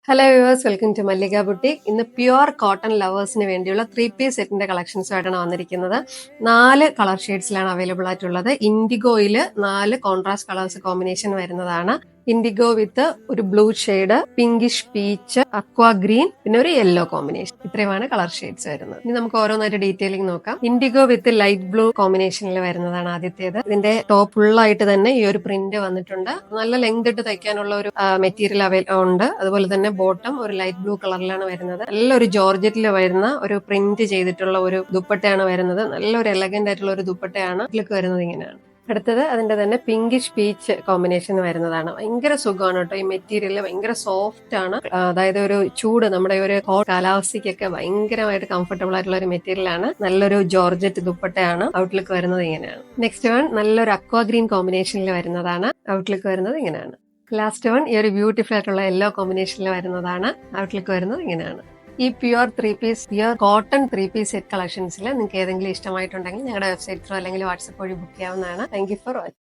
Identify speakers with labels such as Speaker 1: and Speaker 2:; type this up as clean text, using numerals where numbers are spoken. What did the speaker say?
Speaker 1: Hello viewers, welcome to Mallika boutique. ഇന്ന് pure cotton ലവേഴ്സിന് വേണ്ടിയുള്ള 3 പീസ് സെറ്റിന്റെ കളക്ഷൻസുമായിട്ടാണ് വന്നിരിക്കുന്നത്. 4 കളർ ഷെയ്ഡ്സിലാണ് അവൈലബിൾ ആയിട്ടുള്ളത്. ഇൻഡിഗോയിൽ 4 കോൺട്രാസ്റ്റ് കളേഴ്സ് കോമ്പിനേഷൻ വരുന്നതാണ്. ഇൻഡിഗോ വിത്ത് ഒരു ബ്ലൂ ഷെയ്ഡ്, പിങ്കിഷ് പീച്ച്, അക്വാ ഗ്രീൻ, പിന്നെ ഒരു യെല്ലോ കോമ്പിനേഷൻ. ഇത്രയുമാണ് കളർ ഷെയ്ഡ്സ് വരുന്നത്. ഇനി നമുക്ക് ഓരോന്നായിട്ട് ഡീറ്റെയിലിംഗ് നോക്കാം. ഇൻഡിഗോ വിത്ത് ലൈറ്റ് ബ്ലൂ കോമ്പിനേഷനിൽ വരുന്നതാണ് ആദ്യത്തേത്. ഇതിന്റെ ടോപ്പ് ഫുള്ളായിട്ട് തന്നെ ഈ ഒരു പ്രിന്റ് വന്നിട്ടുണ്ട്. നല്ല ലെങ്ത് ഇട്ട് തയ്ക്കാനുള്ള ഒരു മെറ്റീരിയൽ ഉണ്ട്. അതുപോലെ തന്നെ ബോട്ടം ഒരു ലൈറ്റ് ബ്ലൂ കളറിലാണ് വരുന്നത്. നല്ലൊരു ജോർജറ്റിൽ വരുന്ന ഒരു പ്രിന്റ് ചെയ്തിട്ടുള്ള ഒരു ദുപ്പട്ടയാണ് വരുന്നത്. നല്ലൊരു എലഗന്റ് ആയിട്ടുള്ള ഒരു ദുപ്പട്ടയാണ് ഇതിലേക്ക് വരുന്നത്. ഇങ്ങനെയാണ്. അടുത്തത് അതിന്റെ തന്നെ പിങ്കിഷ് പീച്ച് കോമ്പിനേഷൻ വരുന്നതാണ്. ഭയങ്കര സുഖമാണ് കേട്ടോ. ഈ മെറ്റീരിയൽ ഭയങ്കര സോഫ്റ്റ് ആണ്. അതായത് ഒരു ചൂട്, നമ്മുടെ ഒരു ഹോട്ട് കാലാവസ്ഥയ്ക്കൊക്കെ ഭയങ്കരമായിട്ട് കംഫർട്ടബിൾ ആയിട്ടുള്ള ഒരു മെറ്റീരിയൽ ആണ്. നല്ലൊരു ജോർജറ്റ് ദുപ്പട്ടയാണ്. ഔട്ട്ലുക്ക് വരുന്നത് ഇങ്ങനെയാണ്. നെക്സ്റ്റ് വൺ നല്ലൊരു അക്വാ ഗ്രീൻ കോമ്പിനേഷനിൽ വരുന്നതാണ്. ഔട്ട്ലുക്ക് വരുന്നത് ഇങ്ങനെയാണ്. ലാസ്റ്റ് വൺ ഈ ഒരു ബ്യൂട്ടിഫുൾ ആയിട്ടുള്ള യെല്ലോ കോമ്പിനേഷനിൽ വരുന്നതാണ്. ഔട്ട്ലുക്ക് വരുന്നത് ഇങ്ങനെയാണ്. ഈ പ്യുവർ കോട്ടൺ 3 പീസ് സെറ്റ് കളക്ഷൻസിൽ നിങ്ങൾക്ക് ഏതെങ്കിലും ഇഷ്ടമായിട്ടുണ്ടെങ്കിൽ ഞങ്ങളുടെ വെബ്സൈറ്റ് ത്രൂ അല്ലെങ്കിൽ വാട്സ്ആപ്പ് വഴി ബുക്ക് ചെയ്യാവുന്നതാണ്. Thank you for watching.